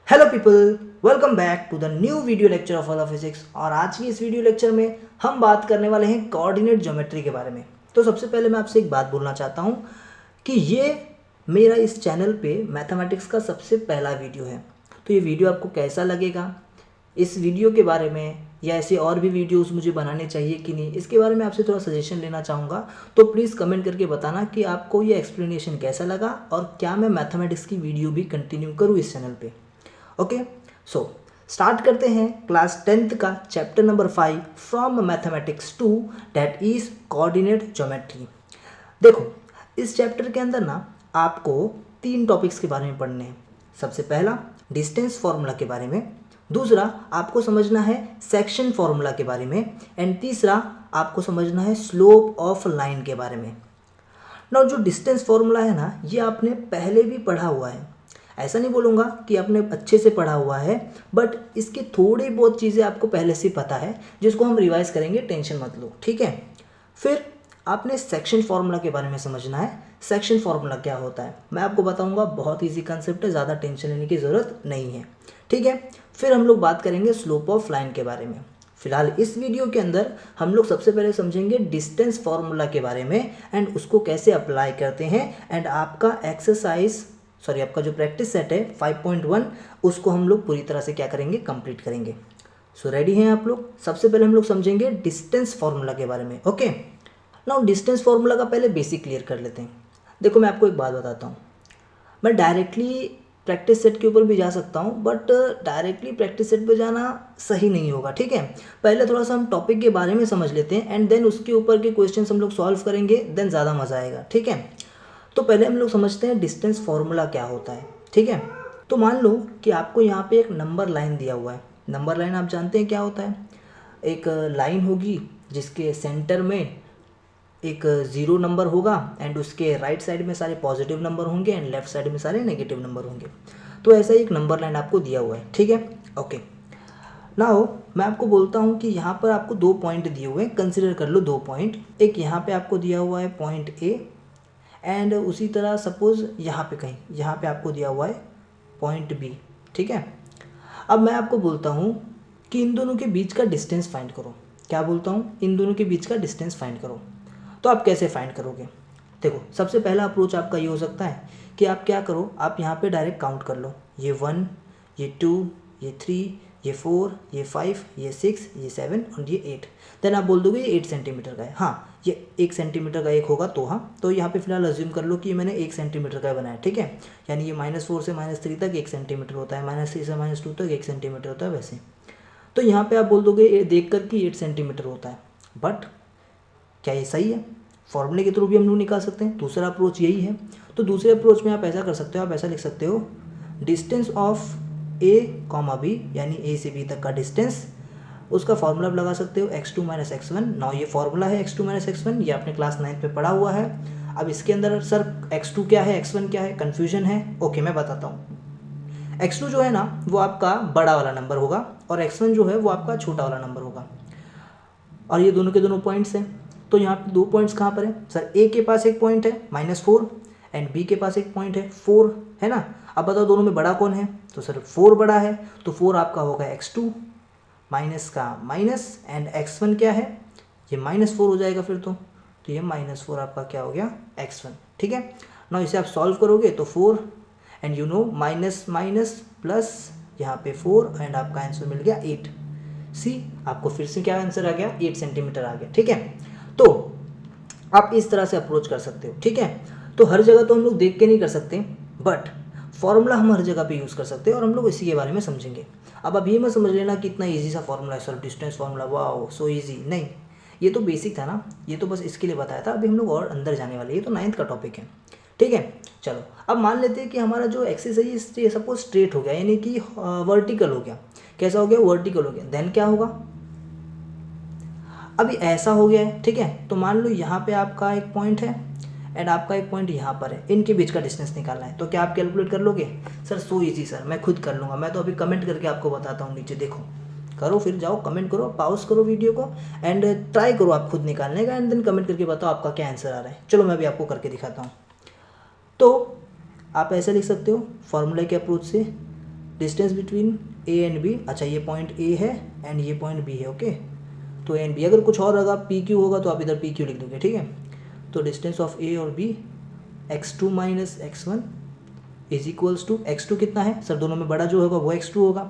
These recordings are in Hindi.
Hello people, welcome back to the new video lecture of all of physics. और आज की इस वीडियो लेक्चर में हम बात करने वाले हैं कोऑर्डिनेट ज्योमेट्री के बारे में। तो सबसे पहले मैं आपसे एक बात बोलना चाहता हूँ कि ये मेरा इस चैनल पे मैथमेटिक्स का सबसे पहला वीडियो है। तो ये वीडियो आपको कैसा लगेगा, इस वीडियो के बारे में या ऐसे और भी वीडियोस मुझे बनाने चाहिए कि नहीं, इसके बारे में आपसे थोड़ा सजेशन लेना चाहूँगा। तो प्लीज़ कमेंट करके बताना कि आपको ये एक्सप्लेनेशन कैसा लगा और क्या मैं मैथमेटिक्स की वीडियो भी कंटिन्यू करूँ इस चैनल पे। ओके, सो स्टार्ट करते हैं क्लास 10th का chapter number 5 from mathematics 2 that is coordinate geometry. देखो, इस चैप्टर के अंदर ना आपको 3 टॉपिक्स के बारे में पढ़ने हैं। सबसे पहला डिस्टेंस फार्मूला के बारे में, दूसरा आपको समझना है सेक्शन फार्मूला के बारे में, एंड तीसरा आपको समझना है स्लोप ऑफ लाइन के बारे में। ना जो डिस्टेंस फार्मूला है ना, ये आपने पहले भी पढ़ा हुआ है। ऐसा नहीं बोलूँगा कि आपने अच्छे से पढ़ा हुआ है, बट इसकी थोड़ी बहुत चीज़ें आपको पहले से पता है, जिसको हम रिवाइज करेंगे, टेंशन मत लो, ठीक है। फिर आपने सेक्शन फार्मूला के बारे में समझना है। सेक्शन फार्मूला क्या होता है मैं आपको बताऊंगा, बहुत इजी कंसेप्ट है, ज़्यादा टेंशन लेने की ज़रूरत नहीं है, ठीक है। फिर हम लोग बात करेंगे स्लोप ऑफ लाइन के बारे में। फिलहाल इस वीडियो के अंदर हम लोग सबसे पहले समझेंगे डिस्टेंस फार्मूला के बारे में एंड उसको कैसे अप्लाई करते हैं, एंड आपका जो प्रैक्टिस सेट है 5.1 उसको हम लोग पूरी तरह से क्या करेंगे, कंप्लीट करेंगे। सो रेडी हैं आप लोग? सबसे पहले हम लोग समझेंगे डिस्टेंस फार्मूला के बारे में। ओके, नाउ डिस्टेंस फार्मूला का पहले बेसिक क्लियर कर लेते हैं। देखो, मैं आपको एक बात बताता हूँ, मैं डायरेक्टली प्रैक्टिस सेट के ऊपर भी जा सकता हूँ, बट डायरेक्टली प्रैक्टिस सेट पे जाना सही नहीं होगा, ठीक है। पहले थोड़ा सा हम टॉपिक के बारे में समझ लेते हैं एंड देन उसके ऊपर के क्वेश्चंस हम लोग सॉल्व करेंगे, देन ज़्यादा मज़ा आएगा, ठीक है। तो पहले हम लोग समझते हैं डिस्टेंस फार्मूला क्या होता है, ठीक है। तो मान लो कि आपको यहाँ पे एक नंबर लाइन दिया हुआ है। नंबर लाइन आप जानते हैं क्या होता है, एक लाइन होगी जिसके सेंटर में एक ज़ीरो नंबर होगा एंड उसके राइट साइड में सारे पॉजिटिव नंबर होंगे एंड लेफ्ट साइड में सारे नेगेटिव नंबर होंगे। तो ऐसा ही एक नंबर लाइन आपको दिया हुआ है, ठीक है। ओके, नाउ मैं आपको बोलता हूँ कि यहाँ पर आपको 2 पॉइंट दिए हुए हैं, कंसिडर कर लो 2 पॉइंट। एक यहाँ पे आपको दिया हुआ है पॉइंट ए, एंड उसी तरह सपोज यहाँ पे कहीं यहाँ पे आपको दिया हुआ है पॉइंट बी, ठीक है। अब मैं आपको बोलता हूँ कि इन दोनों के बीच का डिस्टेंस फाइंड करो। क्या बोलता हूँ? इन दोनों के बीच का डिस्टेंस फाइंड करो। तो आप कैसे फाइंड करोगे? देखो, सबसे पहला अप्रोच आपका ये हो सकता है कि आप क्या करो, आप यहाँ पे डायरेक्ट काउंट कर लो, ये 1, ये 2, ये 3, ये 4, ये 5, ये 6, ये 7 और ये 8। देन आप बोल दोगे ये 8 सेंटीमीटर का है। हाँ, ये 1 सेंटीमीटर का एक होगा तो हाँ, तो यहाँ पे फिलहाल अज्यूम कर लो कि मैंने 1 सेंटीमीटर का बनाया, ठीक है। यानी ये -4 से -3 तक 1 सेंटीमीटर होता है, -3 से -2 तक 1 सेंटीमीटर होता है वैसे। तो यहाँ पे आप बोल दोगे देख कर कि 8 सेंटीमीटर होता है। बट क्या ये सही है? फॉर्मूले के थ्रू भी हम लोग निकाल सकते हैं, दूसरा अप्रोच यही है। तो दूसरे अप्रोच में आप ऐसा कर सकते हो, आप ऐसा लिख सकते हो distance of A comma B, यानी ए से बी तक का डिस्टेंस, उसका फॉर्मूला आप लगा सकते हो x2 - x1। नाउ ये फॉर्मूला है x2 - x1, ये आपने क्लास 9 पे पढ़ा हुआ है। अब इसके अंदर सर x2 क्या है, x1 क्या है, कन्फ्यूजन है। ओके, मैं बताता हूँ। x2 जो है ना वो आपका बड़ा वाला नंबर होगा और x1 जो है वो आपका छोटा वाला नंबर होगा, और ये दोनों के दोनों पॉइंट्स हैं। तो यहाँ पे 2 पॉइंट्स कहाँ पर है सर? ए के पास एक पॉइंट है -4 एंड बी के पास एक पॉइंट है 4, है ना। अब बताओ दोनों में बड़ा कौन है? तो सर 4 बड़ा है, तो 4 आपका होगा x2 माइनस का माइनस, एंड x1 क्या है, ये -4 हो जाएगा फिर तो ये -4 आपका क्या हो गया, x1, ठीक है ना। इसे आप सॉल्व करोगे तो 4 and you know minus minus plus, यहाँ पे 4 एंड आपका आंसर मिल गया 8। सी, आपको फिर से क्या आंसर आ गया, 8 सेंटीमीटर आ गया, ठीक है। तो आप इस तरह से अप्रोच कर सकते हो, ठीक है। तो हर जगह तो हम लोग देख के नहीं कर सकते, बट फॉर्मूला हम हर जगह पे यूज़ कर सकते हैं और हम लोग इसी के बारे में समझेंगे। अब ये मत समझ लेना कि इतना इजी सा फॉर्मूला है sir, distance formula, wow so easy, नहीं। ये तो बेसिक था ना, ये तो बस इसके लिए बताया था। अभी हम लोग और अंदर जाने वाले, ये तो 9th का टॉपिक है, ठीक है। चलो, अब मान लेते हैं कि हमारा जो एक्सिस है ये सपोज स्ट्रेट हो गया, यानी कि वर्टिकल हो गया। कैसा हो गया? वर्टिकल हो गया। देन क्या होगा? अभी ऐसा हो गया है, ठीक है। तो मान लो यहाँ पे आपका एक पॉइंट है एंड आपका एक पॉइंट यहाँ पर है, इनके बीच का डिस्टेंस निकालना है। तो क्या आप कैलकुलेट कर लोगे? सर सो इजी सर, मैं खुद कर लूँगा। मैं तो अभी कमेंट करके आपको बताता हूँ, नीचे देखो, करो, फिर जाओ कमेंट करो, पॉज करो वीडियो को एंड ट्राई करो आप खुद निकालने का, एंड देन कमेंट करके बताओ आपका क्या आंसर आ रहा है। चलो मैं भी आपको करके दिखाता हूँ। तो आप ऐसे लिख सकते हो फॉर्मूले के अप्रोच से distance between A and B, अच्छा ये पॉइंट ए है एंड ये पॉइंट बी है, ओके। तो ए एंड बी, अगर कुछ और होगा पी क्यू होगा तो आप इधर पी क्यू लिख दोगे, ठीक है। तो डिस्टेंस ऑफ ए और B x2 minus x1 is equals to x2 कितना है सर, दोनों में बड़ा जो होगा वो x2 होगा,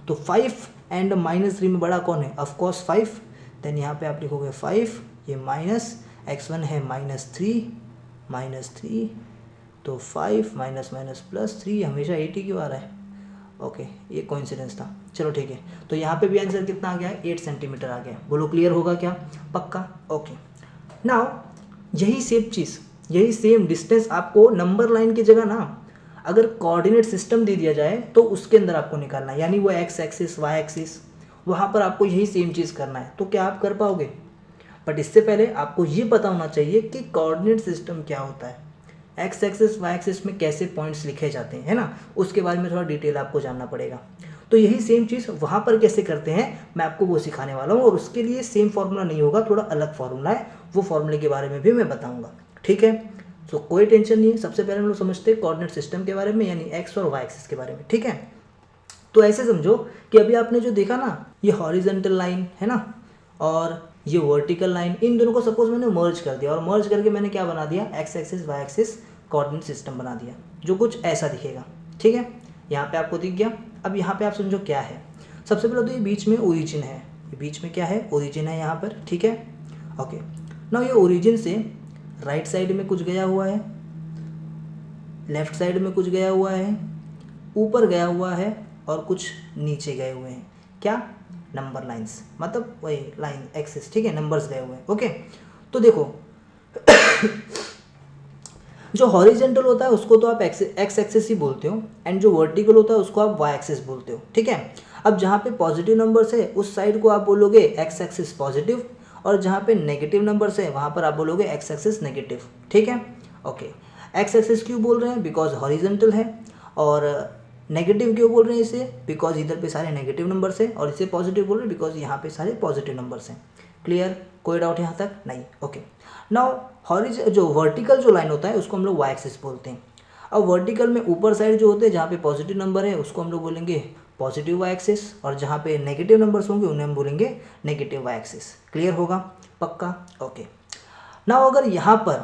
तो 5 एंड -3 में बड़ा कौन है, ऑफकोर्स 5। देन यहाँ पे आप लिखोगे 5, ये माइनस x1 है -3, तो 5 माइनस माइनस प्लस 3, हमेशा 80 क्यों आ रहा है, ओके ये कोइंसिडेंस था, चलो ठीक है। तो यहाँ पे भी आंसर कितना आ गया है, 8 सेंटीमीटर आ गया, बोलो क्लियर होगा क्या, पक्का, ओके। नाउ यही सेम चीज़, यही सेम डिस्टेंस आपको नंबर लाइन की जगह ना अगर कोऑर्डिनेट सिस्टम दे दिया जाए तो उसके अंदर आपको निकालना है, यानी वो एक्स एक्सिस वाई एक्सिस, वहाँ पर आपको यही सेम चीज़ करना है, तो क्या आप कर पाओगे। बट इससे पहले आपको ये पता होना चाहिए कि कोऑर्डिनेट सिस्टम क्या होता है, एक्स एक्सिस वाई एक्सिस में कैसे पॉइंट्स लिखे जाते हैं, है ना, उसके बारे में थोड़ा डिटेल आपको जानना पड़ेगा। तो यही सेम चीज़ वहाँ पर कैसे करते हैं मैं आपको वो सिखाने वाला हूँ, और उसके लिए सेम फार्मूला नहीं होगा, थोड़ा अलग फार्मूला है, वो फार्मूले के बारे में भी मैं बताऊँगा, ठीक है। तो कोई टेंशन नहीं है, सबसे पहले हम लोग समझते हैं कोऑर्डिनेट सिस्टम के बारे में, यानी एक्स और वाई एक्सिस के बारे में, ठीक है। तो ऐसे समझो कि अभी आपने जो देखा ना, ये हॉरिजॉन्टल लाइन है ना, और ये वर्टिकल लाइन, इन दोनों को सपोज मैंने मर्ज कर दिया, और मर्ज करके मैंने क्या बना दिया, X axis Y axis coordinate system बना दिया, जो कुछ ऐसा दिखेगा, ठीक है। यहाँ पे आपको दिख गया। अब यहाँ पे आप समझो क्या है, सबसे पहले तो ये बीच में ओरिजिन है, ये बीच में क्या है, ओरिजिन है यहाँ पर, ठीक है, ओके। ना ये ओरिजिन से राइट साइड में कुछ गया हुआ है, लेफ्ट साइड में कुछ गया हुआ है, ऊपर गया हुआ है, और कुछ नीचे गए हुए हैं, क्या, नंबर लाइंस, मतलब वही लाइन एक्सिस, ठीक है, नंबर्स गए हुए हैं, ओके। तो देखो जो हॉरिजेंटल होता है उसको तो आप एक्स एक्सिस ही बोलते हो, एंड जो वर्टिकल होता है उसको आप वाई एक्सिस बोलते हो, ठीक है। अब जहाँ पे पॉजिटिव नंबर्स है उस साइड को आप बोलोगे एक्स एक्सिस पॉजिटिव, और जहाँ पे नेगेटिव नंबर्स है वहाँ पर आप बोलोगे एक्स एक्सिस नेगेटिव, ठीक है, ओके। एक्स एक्सिस क्यों बोल रहे हैं, बिकॉज हॉरिजॉन्टल है, और नेगेटिव क्यों बोल रहे हैं इसे, बिकॉज इधर पे सारे नेगेटिव नंबर्स हैं, और इसे पॉजिटिव बोल रहे हैं बिकॉज यहाँ पे सारे पॉजिटिव नंबर्स हैं। क्लियर, कोई डाउट यहाँ तक नहीं, ओके। नाउ जो वर्टिकल जो लाइन होता है उसको हम लोग वाई एक्सिस बोलते हैं। अब वर्टिकल में ऊपर साइड जो होते हैं जहाँ पे पॉजिटिव नंबर है उसको हम लोग बोलेंगे पॉजिटिव वाई एक्सिस, और जहाँ पे नेगेटिव नंबर्स होंगे उन्हें हम बोलेंगे नेगेटिव वाई एक्सिस। क्लियर होगा, पक्का, ओके। नाउ अगर यहाँ पर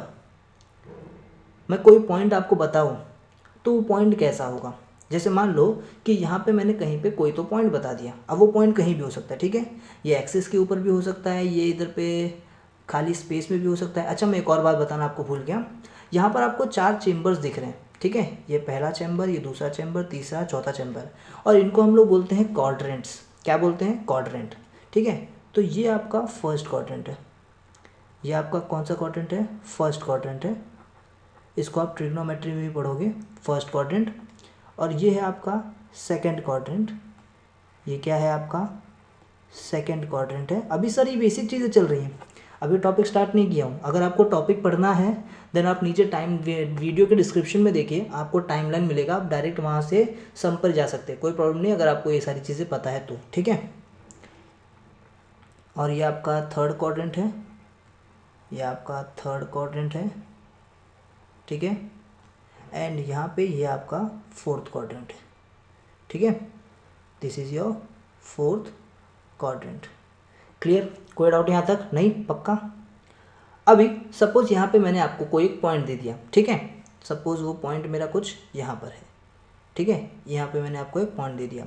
मैं कोई पॉइंट आपको बताऊँ तो वो पॉइंट कैसा होगा, जैसे मान लो कि यहाँ पे मैंने कहीं पे कोई तो पॉइंट बता दिया, अब वो पॉइंट कहीं भी हो सकता है, ठीक है, ये एक्सिस के ऊपर भी हो सकता है, ये इधर पे खाली स्पेस में भी हो सकता है। अच्छा मैं एक और बात बताना आपको भूल गया, यहाँ पर आपको 4 चेम्बर्स दिख रहे हैं, ठीक है, ये पहला चैम्बर, ये दूसरा चैम्बर, तीसरा, चौथा चैम्बर, और इनको हम लोग बोलते हैं क्वाड्रेंट्स। क्या बोलते हैं, क्वाड्रेंट, ठीक है। तो ये आपका फर्स्ट क्वाड्रेंट है, ये आपका कौन सा क्वाड्रेंट है, फर्स्ट क्वाड्रेंट है, इसको आप ट्रिग्नोमेट्री में भी पढ़ोगे, फर्स्ट क्वाड्रेंट। और ये है आपका सेकंड क्वाड्रेंट, ये क्या है आपका सेकंड क्वाड्रेंट है। अभी सर ये बेसिक चीज़ें चल रही हैं, अभी टॉपिक स्टार्ट नहीं किया हूँ। अगर आपको टॉपिक पढ़ना है देन आप नीचे वीडियो के डिस्क्रिप्शन में देखिए, आपको टाइमलाइन मिलेगा, आप डायरेक्ट वहाँ से सम पर जा सकते हैं, कोई प्रॉब्लम नहीं अगर आपको ये सारी चीज़ें पता है तो, ठीक है। और ये आपका थर्ड क्वाड्रेंट है, ये आपका थर्ड क्वाड्रेंट है, ठीक है, एंड यहाँ पे ये आपका फोर्थ क्वाड्रेंट है, ठीक है, this is your fourth quadrant. Clear, कोई डाउट यहाँ तक नहीं, पक्का। अभी सपोज यहाँ पे मैंने आपको कोई एक पॉइंट दे दिया, ठीक है, सपोज वो पॉइंट मेरा कुछ यहाँ पर है, ठीक है, यहाँ पे मैंने आपको एक पॉइंट दे दिया,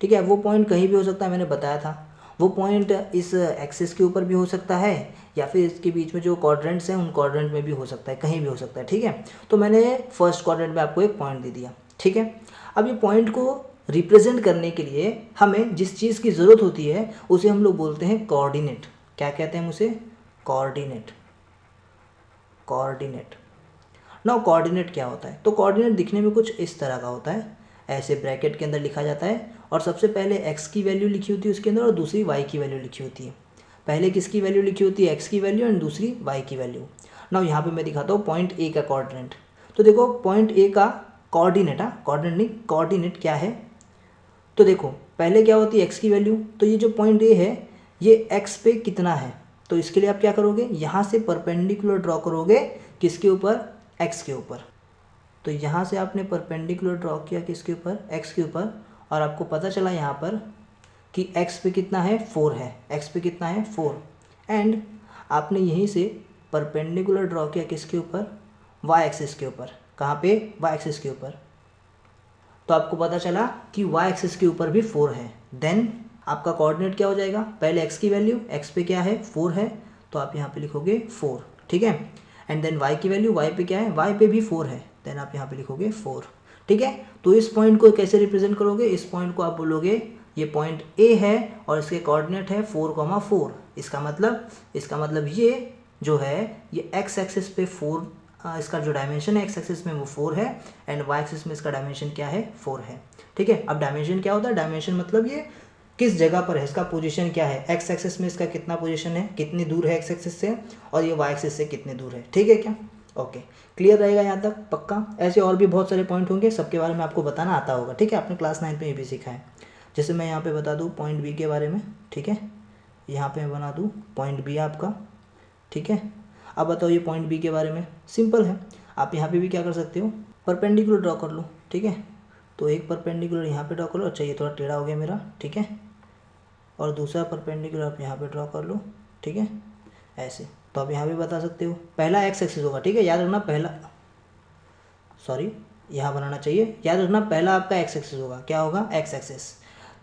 ठीक है। वो पॉइंट कहीं भी हो सकता है, मैंने बताया था, वो पॉइंट इस एक्सिस के ऊपर भी हो सकता है, या फिर इसके बीच में जो क्वाड्रेंट्स हैं उन क्वाड्रेंट में भी हो सकता है, कहीं भी हो सकता है, ठीक है। तो मैंने फर्स्ट क्वाड्रेंट में आपको एक पॉइंट दे दिया, ठीक है। अब ये पॉइंट को रिप्रेजेंट करने के लिए हमें जिस चीज़ की ज़रूरत होती है उसे हम लोग बोलते हैं कोऑर्डिनेट। क्या कहते हैं उसे, कोऑर्डिनेट, कोऑर्डिनेट। नाउ कोऑर्डिनेट क्या होता है, तो कोऑर्डिनेट दिखने में कुछ इस तरह का होता है, ऐसे ब्रैकेट के अंदर लिखा जाता है, और सबसे पहले x की वैल्यू लिखी होती है उसके अंदर, और दूसरी y की वैल्यू लिखी होती है। पहले किसकी वैल्यू लिखी होती है, x की वैल्यू, एंड दूसरी y की वैल्यू। नाउ यहाँ पे मैं दिखाता हूँ पॉइंट A का कोऑर्डिनेट। तो देखो पॉइंट A का कोऑर्डिनेट, कोऑर्डिनेट नहीं, कोऑर्डिनेट क्या है, तो देखो पहले क्या होती है x की वैल्यू, तो ये जो पॉइंट A है ये x पे कितना है, तो इसके लिए आप क्या करोगे, यहाँ से परपेंडिकुलर ड्रॉ करोगे, किसके ऊपर, x के ऊपर। तो यहाँ से आपने परपेंडिकुलर ड्रॉ किया किसके ऊपर, x के ऊपर, और आपको पता चला यहाँ पर कि x पे कितना है 4 है, x पे कितना है 4, एंड आपने यहीं से परपेंडिकुलर ड्रॉ किया किसके ऊपर, y एक्सिस के ऊपर। कहाँ पे, y एक्सिस के ऊपर। तो आपको पता चला कि y एक्सिस के ऊपर भी 4 है। देन आपका कोऑर्डिनेट क्या हो जाएगा, पहले x की वैल्यू, x पे क्या है 4 है, तो आप यहाँ पे लिखोगे 4, ठीक है। एंड देन y की वैल्यू, y पे क्या है, y पे भी 4 है, देन आप यहाँ पे लिखोगे 4, ठीक है। तो इस पॉइंट को कैसे रिप्रेजेंट करोगे, इस पॉइंट को आप बोलोगे ये पॉइंट A है और इसके कोऑर्डिनेट है 4,4। इसका मतलब ये जो है ये x एक्सिस पे 4, इसका जो डायमेंशन है x एक्सिस में वो 4 है, एंड y एक्सिस में इसका डायमेंशन क्या है 4 है, ठीक है। अब डायमेंशन क्या होता है, डायमेंशन मतलब ये किस जगह पर है, इसका पोजीशन क्या है, x एक्सिस में इसका कितना पोजीशन है, कितनी दूर है x एक्सिस से, और ये y एक्सिस से कितनी दूर है, ठीक है क्या। ओके, क्लियर रहेगा यहाँ तक, पक्का। ऐसे और भी बहुत सारे पॉइंट होंगे, सबके बारे में आपको बताना आता होगा, ठीक है। आपने क्लास 9 में ये भी सीखा है। जैसे मैं यहाँ पे बता दूँ पॉइंट बी के बारे में, ठीक है। यहाँ पे मैं बना दूँ पॉइंट बी आपका, ठीक है। अब बताओ ये पॉइंट बी के बारे में, सिंपल है। आप यहाँ पे भी क्या कर सकते हो, परपेंडिकुलर ड्रॉ कर लो, ठीक है। तो एक परपेंडिकुलर यहाँ पे ड्रॉ कर लो, अच्छा ये थोड़ा टेढ़ा हो गया मेरा, ठीक है। और दूसरा परपेंडिकुलर आप यहाँ पे ड्रॉ कर लो, ठीक है, ऐसे। तो आप यहाँ भी बता सकते हो, पहला एक्स एक्सिस होगा, ठीक है, याद रखना पहला, सॉरी यहाँ बनाना चाहिए, याद रखना पहला आपका एक्स एक्सिस होगा, क्या होगा, एक्स एक्सिस।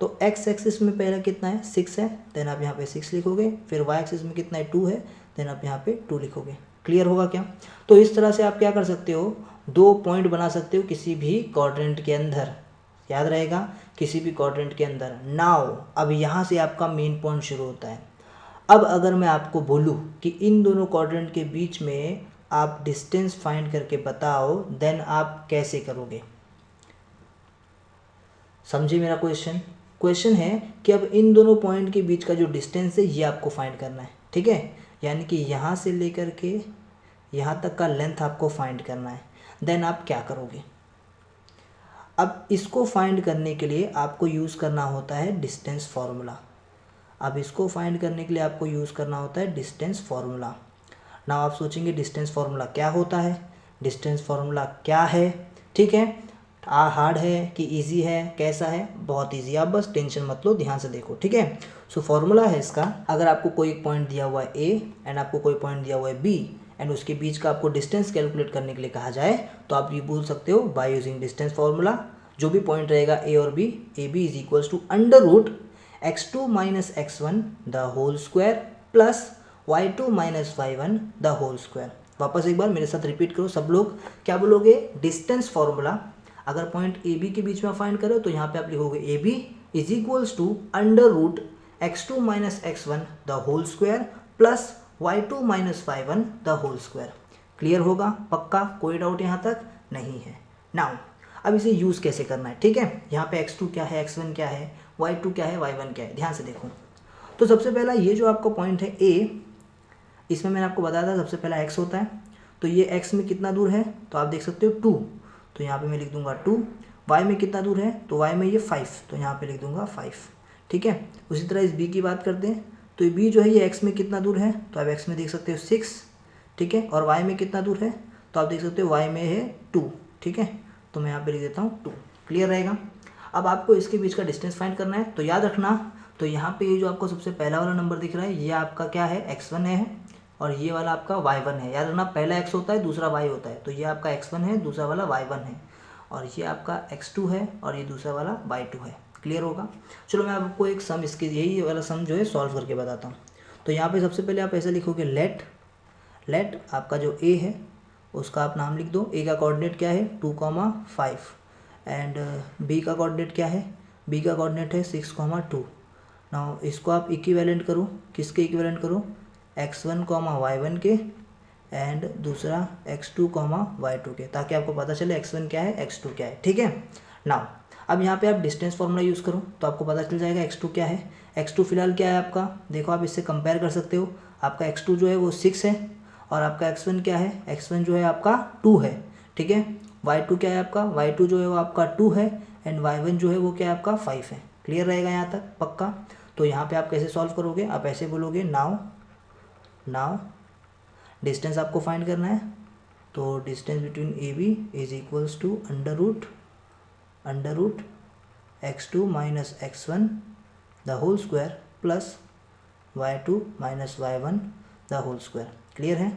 तो एक्स एक्सिस में पहला कितना है 6 है, देन आप यहाँ पे 6 लिखोगे। फिर वाई एक्सिस में कितना है 2 है, देन आप यहाँ पे 2 लिखोगे। क्लियर होगा क्या। तो इस तरह से आप क्या कर सकते हो, 2 पॉइंट बना सकते हो किसी भी क्वाड्रेंट के अंदर, याद रहेगा, किसी भी क्वाड्रेंट के अंदर। नाउ अब यहाँ से आपका मेन पॉइंट शुरू होता है। अब अगर मैं आपको बोलूँ कि इन दोनों क्वाड्रेंट के बीच में आप डिस्टेंस फाइंड करके बताओ, देन आप कैसे करोगे, समझे मेरा क्वेश्चन। क्वेश्चन है कि अब इन दोनों पॉइंट के बीच का जो डिस्टेंस है ये आपको फाइंड करना है, ठीक है। यानी कि यहाँ से लेकर के यहाँ तक का लेंथ आपको फाइंड करना है। देन आप क्या करोगे, अब इसको फाइंड करने के लिए आपको यूज़ करना होता है डिस्टेंस फार्मूला। अब इसको फाइंड करने के लिए आपको यूज़ करना होता है डिस्टेंस फार्मूला। ना आप सोचेंगे डिस्टेंस फार्मूला क्या होता है, डिस्टेंस फार्मूला क्या है, ठीक है। हार्ड है कि इजी है, कैसा है, बहुत इजी, आप बस टेंशन मत लो, ध्यान से देखो, ठीक है। सो फार्मूला है इसका, अगर आपको कोई पॉइंट दिया हुआ है ए एंड आपको कोई पॉइंट दिया हुआ है बी एंड उसके बीच का आपको डिस्टेंस कैलकुलेट करने के लिए कहा जाए, तो आप ये बोल सकते हो बाय यूजिंग डिस्टेंस फार्मूला, जो भी पॉइंट रहेगा ए और B, A B is equals to under root x2 minus x1 the whole square plus y2 minus y1 the whole square. वापस एक बार मेरे साथ रिपीट करो सब लोग, क्या बोलोगे, डिस्टेंस फार्मूला। अगर पॉइंट ए बी के बीच में फाइंड करो तो यहाँ पे आप लिखोगे A B is equals to under root x2 minus x1 the whole square plus y2 minus y1 the whole square. Clear होगा, पक्का, कोई डाउट यहाँ तक नहीं है। नाउ अब इसे यूज़ कैसे करना है, ठीक है। यहाँ पे x2 क्या है, x1 क्या है, y2 क्या है, y1 क्या है, ध्यान से देखो। तो सबसे पहला ये जो आपका पॉइंट है a, इसमें मैंने आपको बताया था सबसे पहला x होता है, तो ये x में कितना दूर है, तो आप देख सकते हो 2, तो यहाँ पे मैं लिख दूंगा 2। y में कितना दूर है, तो y में ये 5, तो यहाँ पे लिख दूंगा 5, ठीक है। उसी तरह इस b की बात करते हैं, तो ये b जो है ये x में कितना दूर है, तो आप x में देख सकते हो 6, ठीक है। और y में कितना दूर है, तो आप देख सकते हो y में है 2, ठीक है। तो मैं यहाँ पे लिख देता हूँ 2, क्लियर रहेगा। अब आपको इसके बीच का डिस्टेंस फाइंड करना है, तो याद रखना, तो यहाँ पे ये जो आपको सबसे पहला वाला नंबर दिख रहा है ये आपका क्या है, x1 है, और ये वाला आपका y1 है। याद रखना पहला x होता है दूसरा y होता है, तो ये आपका x1 है, दूसरा वाला y1 है, और ये आपका x2 है और ये दूसरा वाला y2 है। क्लियर होगा। चलो मैं आपको एक सम, इसके यही वाला सम जो है सॉल्व करके बताता हूँ। तो यहाँ पे सबसे पहले आप ऐसे लिखोगे लेट आपका जो a है उसका आप नाम लिख दो। a का कोऑर्डिनेट क्या है 2,5 एंड b का कोऑर्डिनेट क्या है, b का कोऑर्डिनेट है 6,2। नाउ इसको आप इक्विवेलेंट करो, किसके इक्विवेलेंट करो, x1, y1 के एंड दूसरा x2, y2 के, ताकि आपको पता चले x1 क्या है x2 क्या है, ठीक है। नाउ अब यहाँ पे आप डिस्टेंस फार्मूला यूज़ करो तो आपको पता चल जाएगा x2 क्या है। x2 फिलहाल क्या है आपका, देखो आप इससे कंपेयर कर सकते हो, आपका x2 जो है वो 6 है और आपका x1 क्या है, x1 जो है आपका 2 है, ठीक है। y2 क्या है आपका, y2 जो है वो आपका 2 है एंड y1 जो है वो क्या है आपका 5 है। क्लियर रहेगा यहाँ तक, पक्का। तो यहाँ पे आप कैसे सॉल्व करोगे, आप ऐसे बोलोगे नाउ डिस्टेंस आपको फाइंड करना है, तो distance between A B is equals to under root x2 minus x1 the whole square plus y2 minus y1 the whole square. Clear है?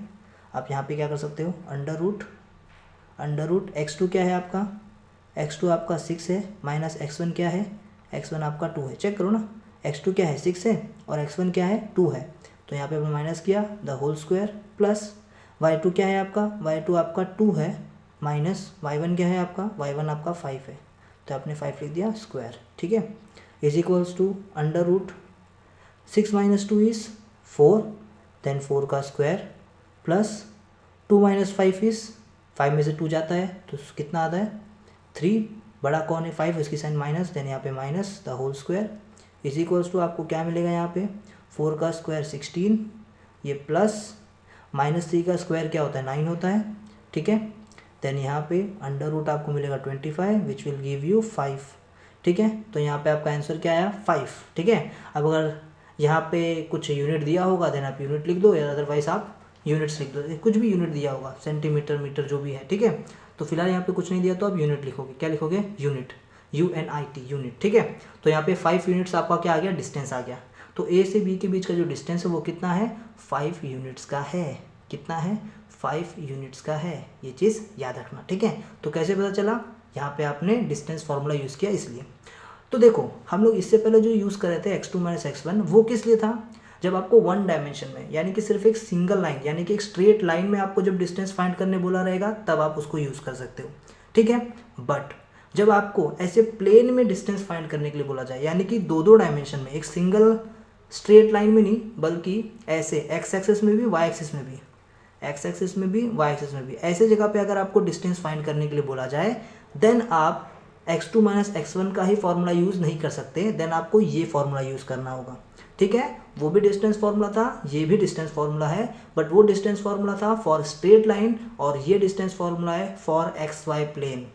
आप यहाँ पे क्या कर सकते हो, अंडर रूट x2 क्या है आपका, x2 आपका 6 है, माइनस x1 क्या है, x1 आपका 2 है। चेक करो ना, x2 क्या है 6 है और x1 क्या है 2 है, तो यहाँ पे आपने माइनस किया the whole square plus y2 क्या है आपका, y2 आपका 2 है, माइनस y1 क्या है आपका, y1 आपका 5 है, तो आपने 5 लिख दिया स्क्वायर। ठीक है, is equals to under root 6 minus 2 is 4, then 4 का स्क्वायर प्लस 2 माइनस 5 इज 5 में से 2 जाता है तो कितना आता है 3, बड़ा कौन है 5, इसकी साइन माइनस, देन यहाँ पे minus the whole square is equals to आपको क्या मिलेगा यहाँ पे 4 का स्क्वायर 16, ये प्लस -3 का स्क्वायर क्या होता है 9 होता है। ठीक है, देन यहाँ पे अंडर रूट आपको मिलेगा 25 विच विल गिव यू 5। ठीक है, तो यहाँ पे आपका आंसर क्या आया 5। ठीक है, अब अगर यहाँ पे कुछ यूनिट दिया होगा देन आप यूनिट लिख दो, या अदरवाइज आप यूनिट्स लिख दो, कुछ भी यूनिट दिया होगा सेंटीमीटर मीटर जो भी है। ठीक है, तो फिलहाल यहाँ पे कुछ नहीं दिया तो आप यूनिट लिखोगे, क्या लिखोगे यूनिट, UNIT यूनिट। ठीक है, तो यहाँ पे 5 यूनिट्स आपका क्या आ गया, डिस्टेंस आ गया। तो A से B के बीच का जो डिस्टेंस है वो कितना है 5 यूनिट्स का है, कितना है 5 यूनिट्स का है, ये चीज़ याद रखना। ठीक है, तो कैसे पता चला, यहाँ पे आपने डिस्टेंस फार्मूला यूज़ किया इसलिए। तो देखो हम लोग इससे पहले जो यूज़ कर रहे थे x2 माइनस x1 वो किस लिए था, जब आपको वन डायमेंशन में यानी कि सिर्फ एक सिंगल लाइन यानी कि एक स्ट्रेट लाइन में आपको जब डिस्टेंस फाइंड करने बोला रहेगा तब आप उसको यूज़ कर सकते हो। ठीक है, बट जब आपको ऐसे प्लेन में डिस्टेंस फाइंड करने के लिए बोला जाए यानी कि दो डायमेंशन में, एक सिंगल स्ट्रेट लाइन में नहीं बल्कि ऐसे एक्स एक्सिस में भी वाई एक्सिस में भी, एक्स एक्सिस में भी वाई एक्सिस में भी, ऐसे जगह पे अगर आपको डिस्टेंस फाइंड करने के लिए बोला जाए देन आप x2 माइनस x1 का ही फॉर्मूला यूज़ नहीं कर सकते, देन आपको ये फॉर्मूला यूज़ करना होगा। ठीक है, वो भी डिस्टेंस फार्मूला था, ये भी डिस्टेंस फार्मूला है, बट वो डिस्टेंस फार्मूला था फॉर स्ट्रेट लाइन और ये डिस्टेंस फार्मूला है फॉर XY प्लेन।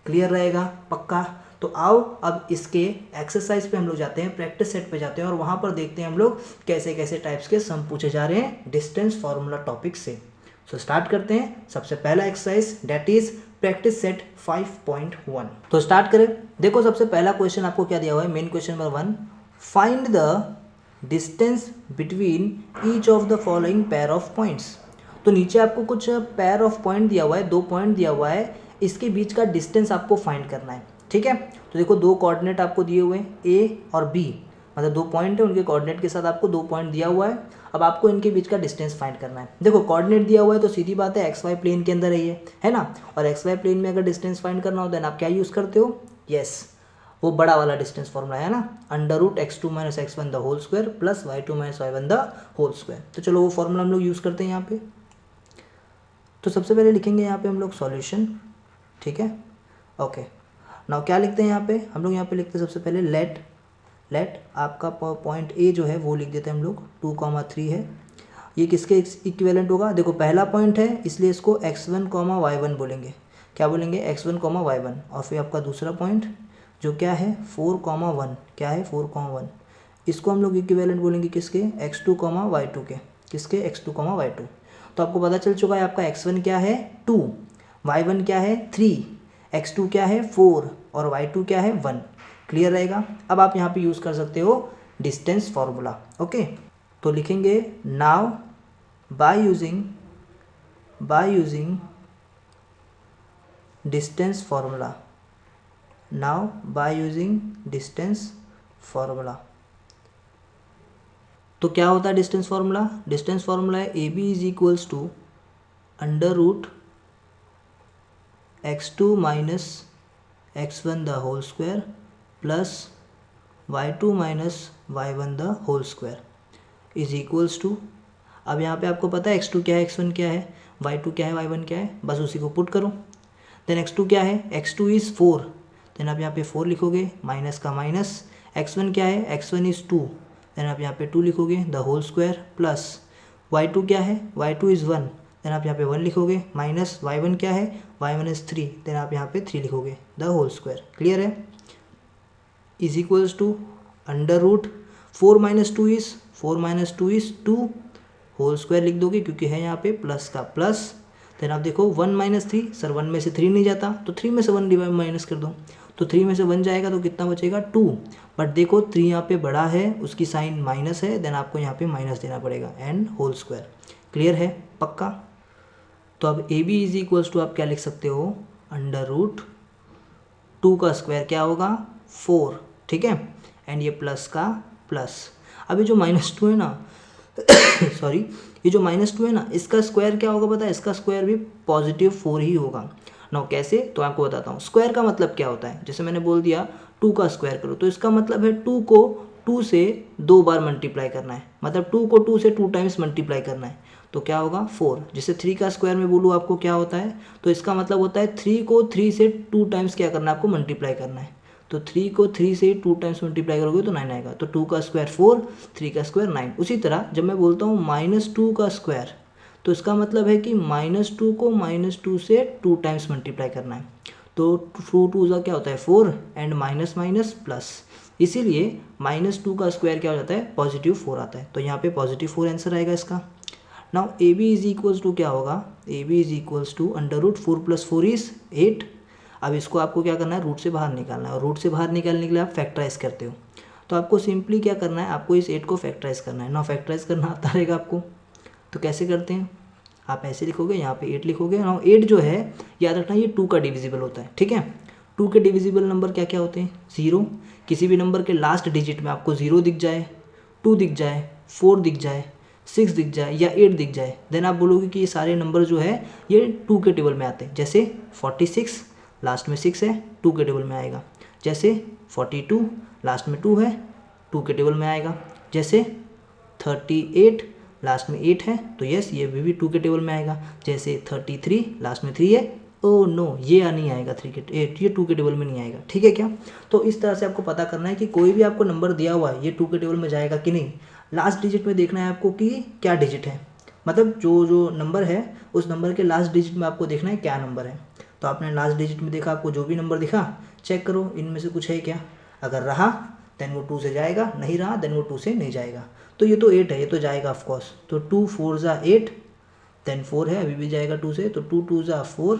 क्लियर रहेगा पक्का? तो आओ अब इसके एक्सरसाइज पे हम लोग जाते हैं, प्रैक्टिस सेट पे जाते हैं और वहाँ पर देखते हैं हम लोग कैसे कैसे टाइप्स के सम पूछे जा रहे हैं डिस्टेंस फार्मूला टॉपिक से। सो स्टार्ट करते हैं। सबसे पहला exercise that is practice set 5.1। तो स्टार्ट करें। देखो सबसे पहला क्वेश्चन आपको क्या दिया हुआ है, main question number 1, find the distance between each of the following pair of points. तो नीचे आपको कुछ पेयर ऑफ पॉइंट दिया हुआ है, 2 पॉइंट दिया हुआ है, इसके बीच का डिस्टेंस आपको फाइंड करना है। ठीक है, तो देखो 2 कोऑर्डिनेट आपको दिए हुए हैं A और B, मतलब 2 पॉइंट है, उनके कोऑर्डिनेट के साथ आपको 2 पॉइंट दिया हुआ है। अब आपको इनके बीच का डिस्टेंस फाइंड करना है। देखो कोऑर्डिनेट दिया हुआ है तो सीधी बात है XY प्लेन के अंदर है ना, और XY प्लेन में अगर डिस्टेंस फाइंड करना हो देन आप क्या यूज़ करते हो, यस वो बड़ा वाला डिस्टेंस फॉर्मूला है ना, under root x2 minus x1 the whole square plus y2 minus y1 the whole square. तो चलो वो फॉर्मूला हम लोग यूज़ करते हैं यहाँ पे। तो सबसे पहले लिखेंगे यहाँ पे हम लोग सॉल्यूशन। ठीक है, ओके, नाउ क्या लिखते हैं यहाँ पे, हम लोग यहाँ पे लिखते हैं सबसे पहले लेट आपका पॉइंट A जो है वो लिख देते हैं हम लोग 2,3 है, ये किसके इक्विवेलेंट होगा, देखो पहला पॉइंट है इसलिए इसको x1, y1 बोलेंगे, क्या बोलेंगे x1, y1, और फिर आपका दूसरा पॉइंट जो क्या है 4,1, क्या है 4,1, इसको हम लोग इक्विवेलेंट बोलेंगे किसके x2, y2 के, किसके x2, y2। तो आपको पता चल चुका है आपका x1 क्या है 2, y1 क्या है 3, x2 क्या है 4 और y2 क्या है 1। क्लियर रहेगा? अब आप यहाँ पे यूज़ कर सकते हो डिस्टेंस फार्मूला। ओके, तो लिखेंगे now by using distance formula, now by using distance formula. तो क्या होता है डिस्टेंस फार्मूला, डिस्टेंस फार्मूला है AB is equals to under root x2 minus x1 the whole square plus y2 minus y1 the whole square is equals to, अब यहाँ पे आपको पता है x2 क्या है, x1 क्या है, y2 क्या है, y1 क्या है, बस उसी को पुट करो। देन x2 क्या है, x2 इज़ 4, देन आप यहाँ पे 4 लिखोगे, माइनस का माइनस, x1 क्या है, x1 इज़ 2, देन आप यहाँ पे 2 लिखोगे the whole square plus y2 क्या है, y2 इज़ 1, देन आप यहाँ पे 1 लिखोगे, माइनस y1 क्या है, y1 इज़ 3, देन आप यहाँ पे 3 लिखोगे द होल स्क्वायर। क्लियर है? Is equals to under root 4 minus 2 is 2 whole square लिख दोगे क्योंकि है यहाँ पे प्लस का प्लस, देन आप देखो 1 माइनस 3, सर 1 में से 3 नहीं जाता तो 3 में से 1 डिवाइड माइनस कर दो, तो 3 में से 1 जाएगा तो कितना बचेगा 2। बट देखो 3 यहाँ पे बड़ा है, उसकी साइन माइनस है, देन आपको यहाँ पे माइनस देना पड़ेगा n होल स्क्वायर। क्लियर है पक्का? तो अब A B is equals to आप क्या लिख सकते हो, अंडर रूट 2 का स्क्वायर क्या होगा 4, ठीक है, एंड ये प्लस का प्लस। अभी जो -2 है ना सॉरी, ये जो -2 है ना, इसका स्क्वायर क्या होगा पता है, इसका स्क्वायर भी +4 ही होगा। ना कैसे, तो आपको बताता हूँ। स्क्वायर का मतलब क्या होता है, जैसे मैंने बोल दिया 2 का स्क्वायर करो, तो इसका मतलब है 2 को 2 से 2 बार मल्टीप्लाई करना है, मतलब 2 को 2 से 2 टाइम्स मल्टीप्लाई करना है, तो क्या होगा 4। जैसे 3 का स्क्वायर में बोलूँ आपको क्या होता है, तो इसका मतलब होता है 3 को 3 से 2 टाइम्स क्या करना है, आपको मल्टीप्लाई करना है। तो 3 को 3 से 2 टाइम्स मल्टीप्लाई करोगे तो 9 आएगा। तो 2 का स्क्वायर 4, 3 का स्क्वायर 9। उसी तरह जब मैं बोलता हूँ -2 का स्क्वायर, तो इसका मतलब है कि -2 को -2 से 2 टाइम्स मल्टीप्लाई करना है। तो 2 2 का क्या होता है 4, एंड माइनस माइनस प्लस, इसीलिए -2 का स्क्वायर क्या हो जाता है +4 आता है। तो यहाँ पे +4 आंसर आएगा इसका। Now A B is equals to क्या होगा, A B is equals to √4 + 4 is 8। अब इसको आपको क्या करना है, रूट से बाहर निकालना है, और रूट से बाहर निकालने के लिए आप फैक्टराइज करते हो। तो आपको सिंपली क्या करना है, आपको इस 8 को फैक्टराइज करना है ना, फैक्टराइज करना आता रहेगा आपको। तो कैसे करते हैं, आप ऐसे लिखोगे, यहाँ पे 8 लिखोगे ना। 8 जो है याद रखना ये 2 का डिविजिबल होता है, ठीक है। 2 के डिविजिबल नंबर क्या क्या होते हैं, 0, किसी भी नंबर के लास्ट डिजिट में आपको 0 दिख जाए, 2 दिख जाए, 4 दिख जाए, 6 दिख जाए या 8 दिख जाए, देन आप बोलोगे कि ये सारे नंबर जो है ये 2 के टेबल में आते हैं। जैसे 46 लास्ट में 6 है, 2 के टेबल में आएगा। जैसे 42 लास्ट में 2 है, 2 के टेबल में आएगा। जैसे 38 लास्ट में 8 है, तो यस ये भी 2 के टेबल में आएगा। जैसे 33 लास्ट में 3 है, ओ नो ये नहीं आएगा 3 के 8, ये 2 के टेबल में नहीं आएगा, ठीक है क्या। तो इस तरह से आपको पता करना है कि कोई भी आपको नंबर दिया हुआ है ये 2 के टेबल में जाएगा कि नहीं। लास्ट डिजिट में देखना है आपको कि क्या डिजिट है, मतलब जो नंबर है उस नंबर के लास्ट डिजिट में आपको देखना है क्या नंबर है। तो आपने लास्ट डिजिट में देखा, आपको जो भी नंबर दिखा चेक करो इनमें से कुछ है क्या। अगर रहा देन वो 2 से जाएगा, नहीं रहा देन वो 2 से नहीं जाएगा। तो ये तो 8 है, ये तो जाएगा ऑफकोर्स। तो 2 4 ज़ा 8, देन 4 है अभी भी जाएगा 2 से, तो 2 2 ज़ा 4,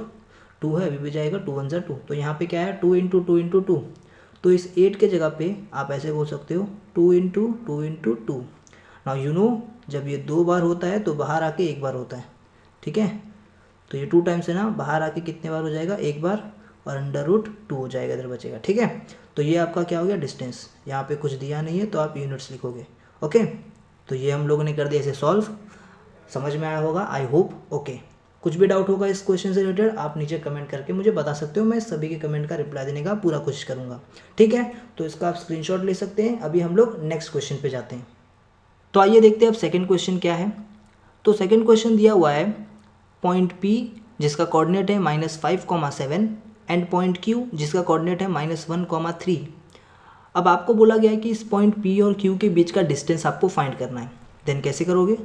2 है अभी भी जाएगा, 2 1 ज़ा 2। तो यहाँ पे क्या है 2 × 2 × 2। तो इस 8 के जगह पे आप ऐसे बोल सकते हो 2 × 2 × 2। नाउ यू नो जब ये 2 बार होता है तो बाहर आके 1 बार होता है, ठीक है। तो ये 2 टाइम्स है ना, बाहर आके कितने बार हो जाएगा 1 बार, और √2 हो जाएगा, इधर बचेगा, ठीक है। तो ये आपका क्या हो गया डिस्टेंस। यहाँ पे कुछ दिया नहीं है तो आप यूनिट्स लिखोगे, ओके। तो ये हम लोगों ने कर दिया ऐसे सॉल्व, समझ में आया होगा आई होप, ओके। कुछ भी डाउट होगा इस क्वेश्चन से रिलेटेड आप नीचे कमेंट करके मुझे बता सकते हो, मैं सभी के कमेंट का रिप्लाई देने का पूरा कोशिश करूँगा, ठीक है। तो इसका आप स्क्रीनशॉट ले सकते हैं। अभी हम लोग नेक्स्ट क्वेश्चन पे जाते हैं। तो आइए देखते हैं अब सेकेंड क्वेश्चन क्या है। तो सेकेंड क्वेश्चन दिया हुआ है पॉइंट P जिसका कोऑर्डिनेट है -5,7 एंड पॉइंट Q जिसका कोऑर्डिनेट है -1,3। अब आपको बोला गया है कि इस पॉइंट P और Q के बीच का डिस्टेंस आपको फाइंड करना है। देन कैसे करोगे,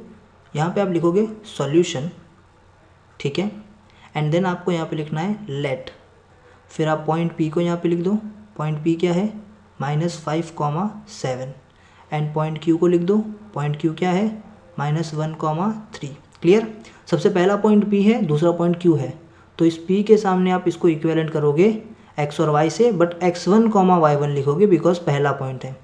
यहाँ पे आप लिखोगे सॉल्यूशन, ठीक है, एंड देन आपको यहाँ पे लिखना है लेट, फिर आप पॉइंट P को यहाँ पे लिख दो। पॉइंट P क्या है -5,7 एंड पॉइंट Q को लिख दो। पॉइंट Q क्या है -1,3। क्लियर। सबसे पहला पॉइंट P है, दूसरा पॉइंट Q है, तो इस P के सामने आप इसको इक्विवेलेंट करोगे x और y से, बट x1, y1 लिखोगे बिकॉज पहला पॉइंट है।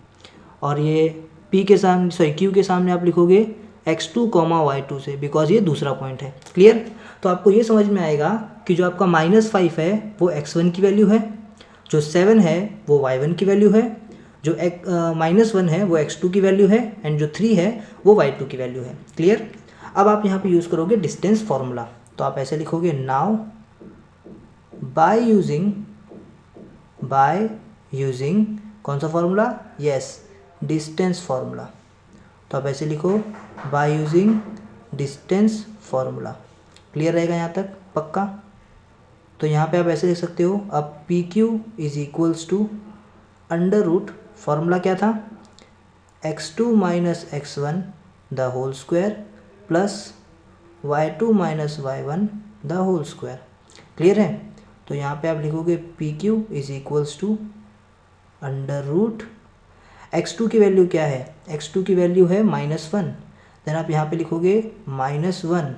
और ये P के सामने Q के सामने आप लिखोगे x2, y2 से, बिकॉज ये दूसरा पॉइंट है। क्लियर। तो आपको ये समझ में आएगा कि जो आपका -5 है वो x1 की वैल्यू है, जो 7 है वो y1 की वैल्यू है, जो -1 है वो x2 की वैल्यू है, एंड जो 3 है वो y2 की वैल्यू है। क्लियर। अब आप यहाँ पे यूज़ करोगे डिस्टेंस फार्मूला। तो आप ऐसे लिखोगे नाउ बाय यूजिंग कौन सा फार्मूला, यस डिस्टेंस फार्मूला। तो आप ऐसे लिखो bye using distance formula. Clear रहेगा यहाँ तक पक्का। तो यहाँ पे आप ऐसे लिख सकते हो, अब PQ is equals to √ formula क्या था x2 - x1 the whole square plus y2 - y1 the whole square. Clear है। तो यहाँ पे आप लिखोगे PQ is equals to √ x2 की वैल्यू क्या है, x2 की वैल्यू है -1, देन आप यहाँ पे लिखोगे -1,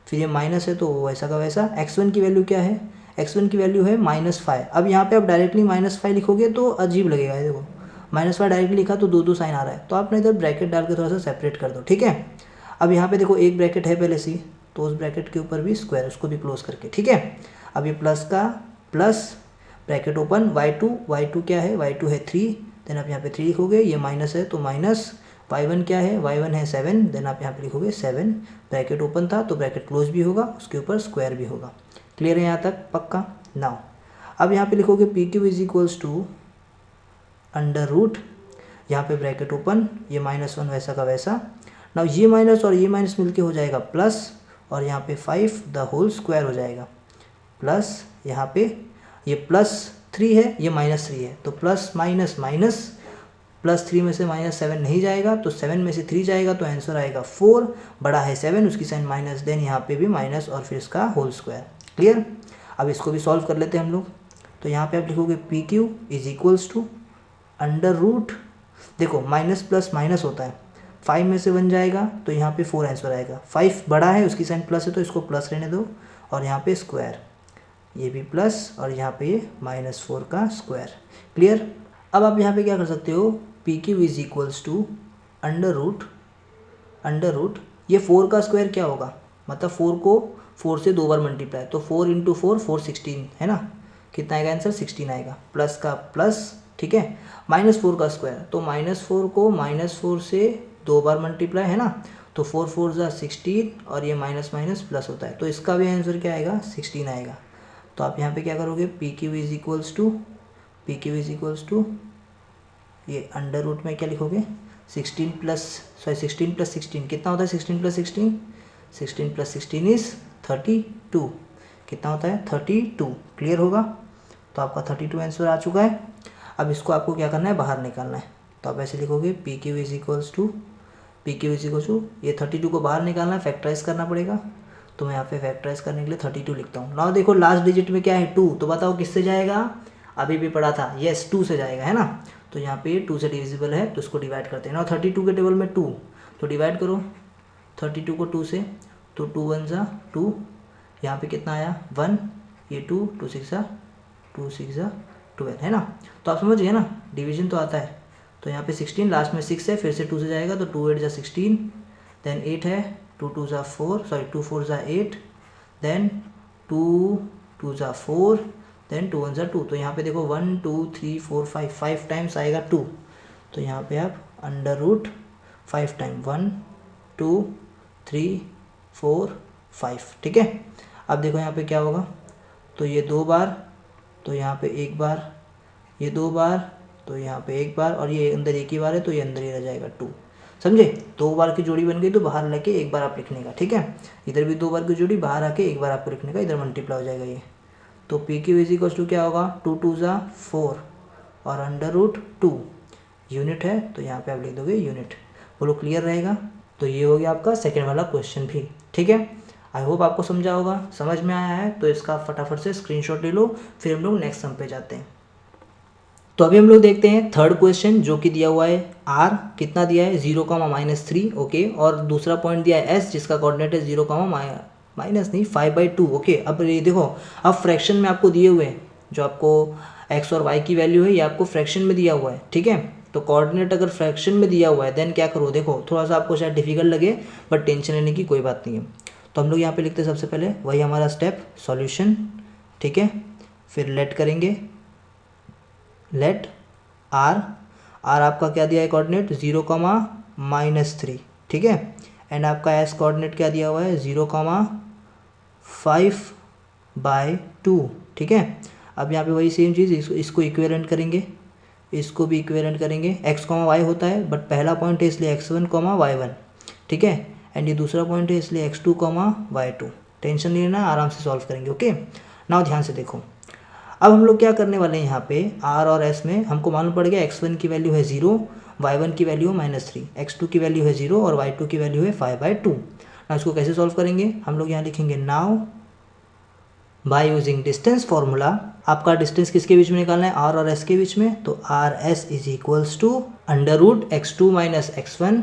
फिर ये माइनस है तो वैसा का वैसा। x1 की वैल्यू क्या है, x1 की वैल्यू है -5। अब यहाँ पे आप डायरेक्टली -5 लिखोगे तो अजीब लगेगा, ये देखो -5 डायरेक्टली लिखा तो दो साइन आ रहा है, तो आपने इधर ब्रैकेट डाल के थोड़ा सा सेपरेट कर दो, ठीक है। अब यहाँ पे देखो एक ब्रैकेट है पहले से, तो उस ब्रैकेट के ऊपर भी स्क्वायर, उसको भी क्लोज करके, ठीक है। अब ये प्लस का प्लस ब्रैकेट ओपन y2 क्या है, y2 है 3, देन आप यहाँ पे 3 लिखोगे, ये माइनस है तो माइनस, y1 क्या है, y1 है 7, देन आप यहाँ पे लिखोगे 7, ब्रैकेट ओपन था तो ब्रैकेट क्लोज भी होगा, उसके ऊपर स्क्वायर भी होगा। क्लियर है यहाँ तक, पक्का। नाउ अब यहाँ पे लिखोगे PQ is equals to under root, यहाँ पे ब्रैकेट ओपन, ये -1 वैसा का वैसा। नाउ ये माइनस और ये माइनस मिलके हो जाएगा प्लस, और यहाँ पे 5 द होल स्क्वायर हो जाएगा, प्लस यहाँ पे ये +3 है, ये -3 है, तो प्लस माइनस माइनस, +3 में से -7 नहीं जाएगा, तो 7 में से 3 जाएगा, तो आंसर आएगा 4, बड़ा है 7, उसकी साइन माइनस, देन यहाँ पे भी माइनस और फिर इसका होल स्क्वायर। क्लियर। अब इसको भी सॉल्व कर लेते हैं हम लोग। तो यहाँ पे आप लिखोगे PQ is equals to under root, देखो माइनस प्लस माइनस होता है, 5 में से 1 जाएगा तो यहाँ पे 4 आंसर आएगा। 5 बड़ा है, उसकी साइन प्लस है तो इसको प्लस रहने दो, और यहाँ पे स्क्वायर, ये भी प्लस, और यहाँ पे ये -4 का स्क्वायर। क्लियर। अब आप यहाँ पे क्या कर सकते हो, PQ is equals to under root, ये 4 का स्क्वायर क्या होगा, मतलब 4 को 4 से 2 बार मल्टीप्लाई, तो 4 × 4 4 16 है ना, कितना आएगा आंसर 16 आएगा, प्लस का प्लस, ठीक है, -4 का स्क्वायर, तो -4 को -4 से 2 बार मल्टीप्लाई है ना, तो 4 4 ज़ा 16, और ये माइनस माइनस प्लस होता है, तो इसका भी आंसर क्या आएगा 16 आएगा। तो आप यहाँ पे क्या करोगे, PQ इज इक्वल्स टू ये अंडर रूट में क्या लिखोगे, 16 + 16 कितना होता है, 16 + 16 16 + 16 इज 32, कितना होता है 32। क्लियर होगा। तो आपका 32 आंसर आ चुका है। अब इसको आपको क्या करना है, बाहर निकालना है, तो आप ऐसे लिखोगे PQ इज इक्वल्स टू ये 32 को बाहर निकालना है, फैक्टराइज करना पड़ेगा, तो मैं यहाँ पे फैक्टराइज करने के लिए 32 लिखता हूँ। नाउ देखो लास्ट डिजिट में क्या है 2, तो बताओ किससे जाएगा, अभी भी पढ़ा था, यस 2 से जाएगा है ना, तो यहाँ पे 2 से डिविजिबल है, तो इसको डिवाइड करते हैं। नाउ 32 के टेबल में 2, तो डिवाइड करो 32 को 2 से, तो 2 1 ज़ा 2, यहाँ पे कितना आया 1, ये 2 2 6 ज़ा 12 है ना। तो आप समझ गए ना, डिवीजन तो आता है। तो यहाँ पे 16, लास्ट में 6 है, फिर से 2 से जाएगा, तो 2 8 ज़ा 16, देन 8 है, 2 2 ज़ा 4, 2 4 ज़ा 8, देन 2 2 ज़ा 4, देन 2 1 ज़ा 2। तो यहाँ पे देखो 1 2 3 4 5 टाइम्स आएगा 2, तो यहाँ पे आप अंडर रूट 5 टाइम 1 2 3 4 5, ठीक है। अब देखो यहाँ पे क्या होगा, तो ये 2 बार, तो यहाँ पे 1 बार, ये 2 बार, तो यहाँ पे 1 बार, और ये अंदर 1 ही बार है, तो ये अंदर ही रह जाएगा 2। समझे, 2 बार की जोड़ी बन गई, तो बाहर लेके 1 बार आप लिखने का, ठीक है। इधर भी 2 बार की जोड़ी, बाहर आके 1 बार आपको लिखने का, इधर मल्टीप्लाई हो जाएगा ये। तो PQ इज इक्वल्स टू क्या होगा, 2 2 ज़ा 4, और अंडर रूट 2 यूनिट है, तो यहाँ पे आप लिख दोगे यूनिट। बोलो क्लियर रहेगा। तो ये हो गया आपका सेकेंड वाला क्वेश्चन भी, ठीक है। आई होप आपको समझा होगा, समझ में आया है, तो इसका फटाफट से स्क्रीनशॉट ले लो, फिर हम लोग नेक्स्ट सम पे जाते हैं। तो अभी हम लोग देखते हैं थर्ड क्वेश्चन, जो कि दिया हुआ है R, कितना दिया है 0, ओके, और दूसरा पॉइंट दिया है S, जिसका कोऑर्डिनेट है 0, -5/2, ओके। अब ये देखो, अब फ्रैक्शन में आपको दिए हुए हैं, जो आपको x और y की वैल्यू है, ये आपको फ्रैक्शन में दिया हुआ है, ठीक है। तो कोऑर्डिनेट अगर फ्रैक्शन में दिया हुआ है, देन क्या करो, देखो थोड़ा सा आपको शायद डिफिकल्ट लगे, बट टेंशन लेने की कोई बात नहीं है। तो हम लोग यहाँ पे लिखते हैं सबसे पहले वही हमारा स्टेप, सॉल्यूशन, ठीक है। फिर लेट करेंगे, लेट R आपका क्या दिया है कोऑर्डिनेट 0, -3, ठीक है। एंड आपका S कोऑर्डिनेट क्या दिया हुआ है 0, 5/2, ठीक है। अब यहाँ पे वही सेम चीज़, इसको इक्विवेलेंट करेंगे, इसको भी इक्विवेलेंट करेंगे। x, y होता है, बट पहला पॉइंट है इसलिए x1, y1, ठीक है। एंड ये दूसरा पॉइंट है इसलिए x2, y2। टेंशन नहीं लेना, आराम से सॉल्व करेंगे, ओके। नाउ ध्यान से देखो, अब हम लोग क्या करने वाले हैं, यहाँ पे R और S में हमको मालूम पड़ गया x1 की वैल्यू है 0, y1 की वैल्यू है -3, x2 की वैल्यू है 0 और y2 की वैल्यू है 5/2। ना इसको कैसे सॉल्व करेंगे, हम लोग यहाँ लिखेंगे now by using distance formula. आपका डिस्टेंस किसके बीच में निकालना है, R और S के बीच में, तो RS is equals to under root x2 - x1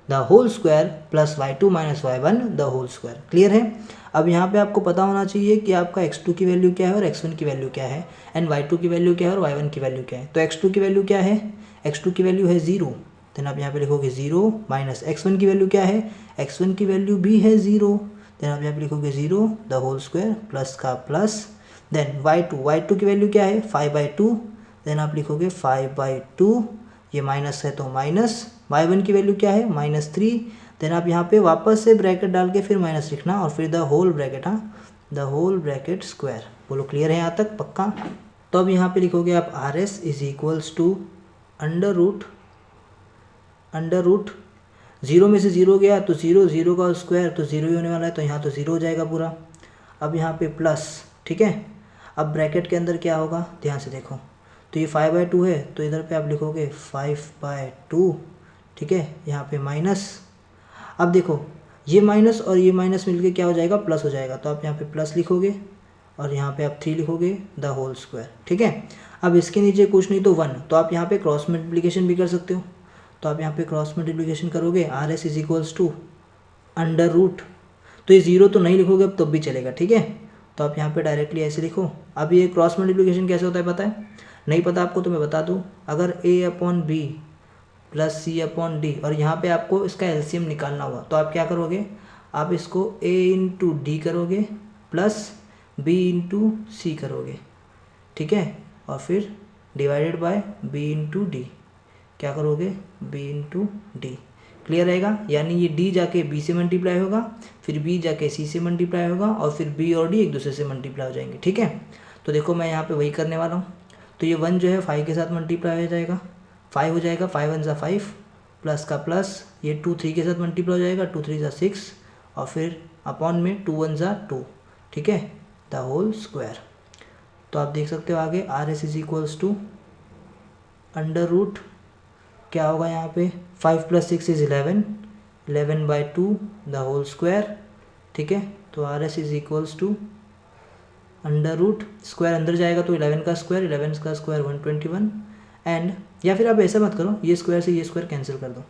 the whole square plus y2 minus y1 the whole square. Clear है। अब यहाँ पे आपको पता होना चाहिए कि आपका x2 की वैल्यू क्या है और x1 की वैल्यू क्या है, एंड y2 की वैल्यू क्या है और y1 की वैल्यू क्या है। तो x2 की वैल्यू क्या है, x2 की वैल्यू है 0, देन आप यहाँ पे लिखोगे 0 माइनस x1 की वैल्यू क्या है, x1 की वैल्यू भी है 0, देन आप यहाँ पे लिखोगे 0 द होल स्क्वायर प्लस का प्लस, देन y2 की वैल्यू क्या है 5/2, देन आप लिखोगे 5/2, ये माइनस है तो माइनस, y1 की वैल्यू क्या है -3, देन आप यहाँ पे वापस से ब्रैकेट डाल के फिर माइनस लिखना और फिर द होल ब्रैकेट, हाँ द होल ब्रैकेट स्क्वायर। बोलो क्लियर है यहाँ तक पक्का। तो अब यहाँ पे लिखोगे आप RS is equals to under root 0 में से 0 गया तो 0 का स्क्वायर तो 0 ही होने वाला है, तो यहाँ तो 0 हो जाएगा पूरा। अब यहाँ पे प्लस, ठीक है। अब ब्रैकेट के अंदर क्या होगा ध्यान से देखो, तो ये 5/2 है तो इधर पे आप लिखोगे 5/2, ठीक है। यहाँ पे माइनस, अब देखो ये माइनस और ये माइनस मिलके क्या हो जाएगा प्लस हो जाएगा, तो आप यहाँ पे प्लस लिखोगे और यहाँ पे आप 3 लिखोगे द होल स्क्वायर, ठीक है। अब इसके नीचे कुछ नहीं तो 1, तो आप यहाँ पे क्रॉस मल्टीप्लिकेशन भी कर सकते हो, तो आप यहाँ पे क्रॉस मल्टीप्लिकेशन करोगे RS is equals to under root, तो ये 0 तो नहीं लिखोगे अब तब भी चलेगा, ठीक है। तो आप यहाँ पे डायरेक्टली ऐसे लिखो। अब ये क्रॉस मल्टीप्लिकेशन कैसे होता है पता है, नहीं पता आपको तो मैं बता दूँ, अगर A/B प्लस C/D और यहाँ पे आपको इसका एलसीएम निकालना हुआ तो आप क्या करोगे, आप इसको A इंटू डी करोगे प्लस B इंटू सी करोगे, ठीक है, और फिर divided by B into D, क्या करोगे B इंटू डी। क्लियर रहेगा, यानी ये D जाके B से मल्टीप्लाई होगा, फिर B जाके C से मल्टीप्लाई होगा और फिर B और D एक दूसरे से मल्टीप्लाई हो जाएंगे, ठीक है। तो देखो मैं यहाँ पे वही करने वाला हूँ, तो ये 1 जो है 5 के साथ मल्टीप्लाई हो जाएगा, 5 हो जाएगा, 5 1 = 5 प्लस का प्लस, ये 2 3 के साथ मल्टीप्लाई हो जाएगा, 2 3 = 6 और फिर अपॉन में 2 1 = 2, ठीक है, द होल स्क्वायर। तो आप देख सकते हो आगे RS is equals to under root क्या होगा यहाँ पे 5 + 6 = 11/2 द होल स्क्वायर, ठीक है। तो RS is equals to under root, square अंदर जाएगा तो 11 का स्क्वायर 121 एंड, या फिर आप ऐसा मत करो, ये स्क्वायर से ये स्क्वायर कैंसिल कर दो,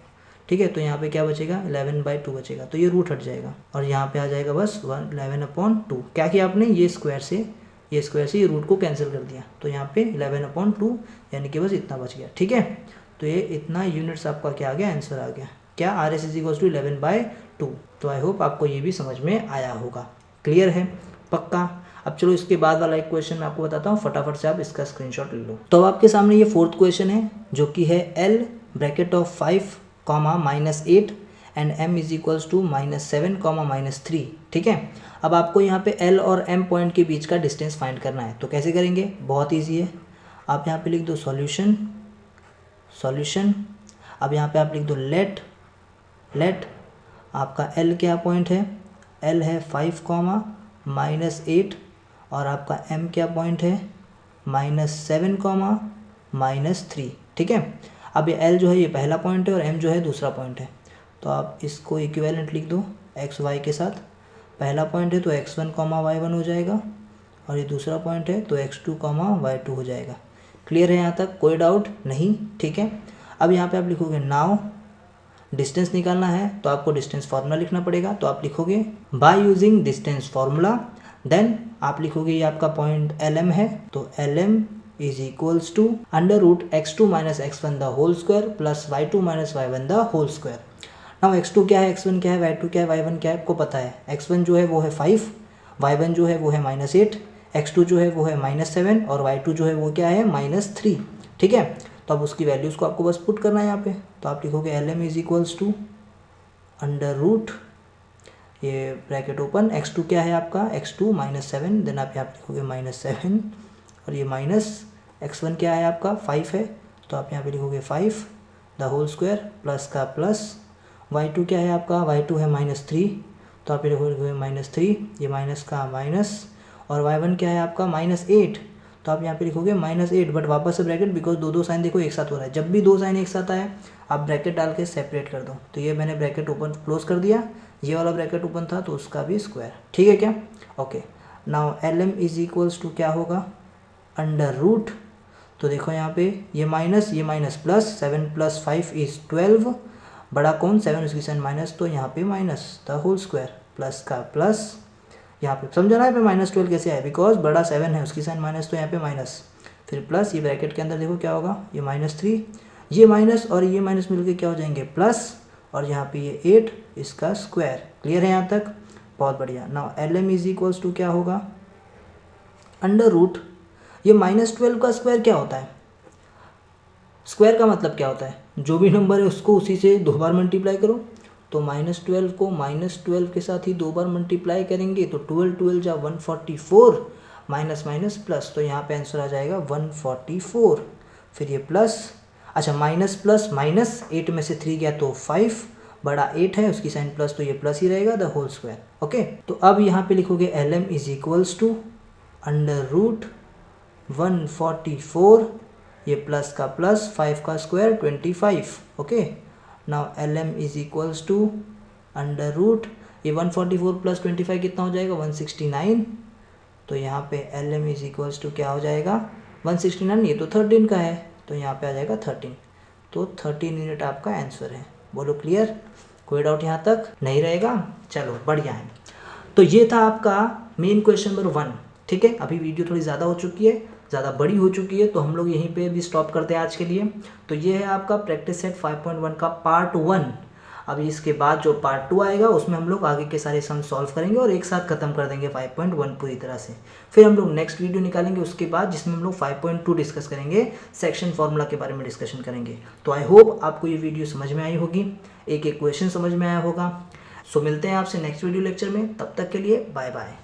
ठीक है। तो यहाँ पे क्या बचेगा 11/2 बचेगा, तो ये रूट हट जाएगा और यहाँ पे आ जाएगा बस 11/2। क्या किया आपने, ये स्क्वायर से ये रूट को कैंसिल कर दिया, तो यहाँ पे 11/2 यानी कि बस इतना बच गया, ठीक है। तो ये इतना यूनिट्स आपका क्या आ गया, आंसर आ गया क्या, RS इज इक्वल्स टू 11/2। तो आई होप आपको ये भी समझ में आया होगा। क्लियर है पक्का। अब चलो इसके बाद वाला एक क्वेश्चन मैं आपको बताता हूँ, फटाफट से आप इसका स्क्रीनशॉट ले लो। तो अब आपके सामने ये 4th क्वेश्चन है जो कि है L bracket of 5, -8 and M is equals to -7, -3, ठीक है। अब आपको यहाँ पे L और M पॉइंट के बीच का डिस्टेंस फाइंड करना है, तो कैसे करेंगे, बहुत ईजी है। आप यहाँ पे लिख दो सॉल्यूशन, अब यहाँ पे आप लिख दो लेट आपका L क्या पॉइंट है, L है 5, -8 और आपका M क्या पॉइंट है -7, -3, ठीक है। अब ये L जो है ये पहला पॉइंट है और M जो है दूसरा पॉइंट है, तो आप इसको इक्विवेलेंट लिख दो x y के साथ। पहला पॉइंट है तो x1, y1 हो जाएगा और ये दूसरा पॉइंट है तो x2, y2 हो जाएगा। क्लियर है यहाँ तक, कोई डाउट नहीं, ठीक है। अब यहाँ पे आप लिखोगे नाउ डिस्टेंस निकालना है तो आपको डिस्टेंस फार्मूला लिखना पड़ेगा, तो आप लिखोगे by using distance formula, then आप लिखोगे ये आपका पॉइंट LM है, तो LM is equals to under root x2 - x1 the whole square plus y2 - y1 the whole square. Now x2 क्या है, x1 क्या है, y2 क्या है, y1 क्या है, आपको पता है। x1 जो है वो है 5, y1 जो है वो है -8, x2 जो है वो है -7 और y2 जो है वो क्या है -3, ठीक है। तो अब उसकी वैल्यूज़ को आपको बस पुट करना है यहाँ पे, तो आप लिखोगे LM is equals to under root, ये ब्रैकेट ओपन, x2 क्या है आपका x2 -7, देन आप यहाँ पे लिखोगे -7 और ये माइनस x1 क्या है आपका 5 है, तो आप यहाँ पे लिखोगे 5 द होल स्क्वायर प्लस का प्लस, y2 क्या है आपका, y2 है -3, तो आप लिखोगे -3, ये माइनस का माइनस, और y1 क्या है आपका -8, तो आप यहाँ पे लिखोगे -8, बट वापस से ब्रैकेट, बिकॉज दो साइन देखो एक साथ हो रहा है। जब भी दो साइन एक साथ आए आप ब्रैकेट डाल के सेपरेट कर दो, तो ये मैंने ब्रैकेट ओपन क्लोज कर दिया, ये वाला ब्रैकेट ओपन था तो उसका भी स्क्वायर, ठीक है क्या। Okay, now LM is equals to क्या होगा अंडर रूट, तो देखो यहाँ पे ये माइनस प्लस 7 + 5 = 12 बड़ा कौन 7 उसकी साइन माइनस, तो यहाँ पे minus the whole square plus का प्लस, यहाँ पे समझा ना यहाँ पे -12 कैसे आया, बिकॉज बड़ा 7 है उसकी साइन माइनस, तो यहाँ पे माइनस, फिर प्लस, ये ब्रैकेट के अंदर देखो क्या होगा, ये -3, ये माइनस और ये माइनस मिलके क्या हो जाएंगे प्लस, और यहाँ पे ये 8 इसका स्क्वायर। क्लियर है यहाँ तक, बहुत बढ़िया। Now LM is equals to क्या होगा, अंडर रूट, ये -12 का स्क्वायर क्या होता है, स्क्वायर का मतलब क्या होता है, जो भी नंबर है उसको उसी से 2 बार मल्टीप्लाई करो, तो -12 को -12 के साथ ही 2 बार मल्टीप्लाई करेंगे, तो 12 जा 144, माइनस माइनस प्लस, तो यहाँ पे आंसर आ जाएगा 144, फिर ये प्लस, अच्छा माइनस प्लस माइनस, 8 में से 3 गया तो 5, बड़ा 8 है उसकी साइन प्लस, तो ये प्लस ही रहेगा द होल स्क्वायर। ओके, तो अब यहाँ पे लिखोगे LM is equals to under root 144, ये प्लस का प्लस, 5 का square 25। Okay, now LM is equals to under root, ये 144 प्लस 25 कितना हो जाएगा 169, तो यहाँ पे LM इज इक्वल्स टू क्या हो जाएगा 169, ये तो 13 का है, तो यहाँ पे आ जाएगा 13, तो 13 यूनिट आपका आंसर है। बोलो क्लियर, कोई डाउट यहाँ तक नहीं रहेगा, चलो बढ़िया है। तो ये था आपका मेन क्वेश्चन नंबर 1। ठीक है, अभी वीडियो थोड़ी ज़्यादा हो चुकी है, ज़्यादा बड़ी हो चुकी है, तो हम लोग यहीं पे भी स्टॉप करते हैं आज के लिए। तो ये है आपका प्रैक्टिस सेट 5.1 का पार्ट 1। अभी इसके बाद जो पार्ट 2 आएगा उसमें हम लोग आगे के सारे सम सॉल्व करेंगे और एक साथ खत्म कर देंगे 5.1 पूरी तरह से। फिर हम लोग नेक्स्ट वीडियो निकालेंगे उसके बाद, जिसमें हम लोग 5.2 डिस्कस करेंगे, सेक्शन फार्मूला के बारे में डिस्कशन करेंगे। तो आई होप आपको ये वीडियो समझ में आई होगी, एक एक क्वेश्चन समझ में आया होगा। सो मिलते हैं आपसे नेक्स्ट वीडियो लेक्चर में, तब तक के लिए बाय बाय।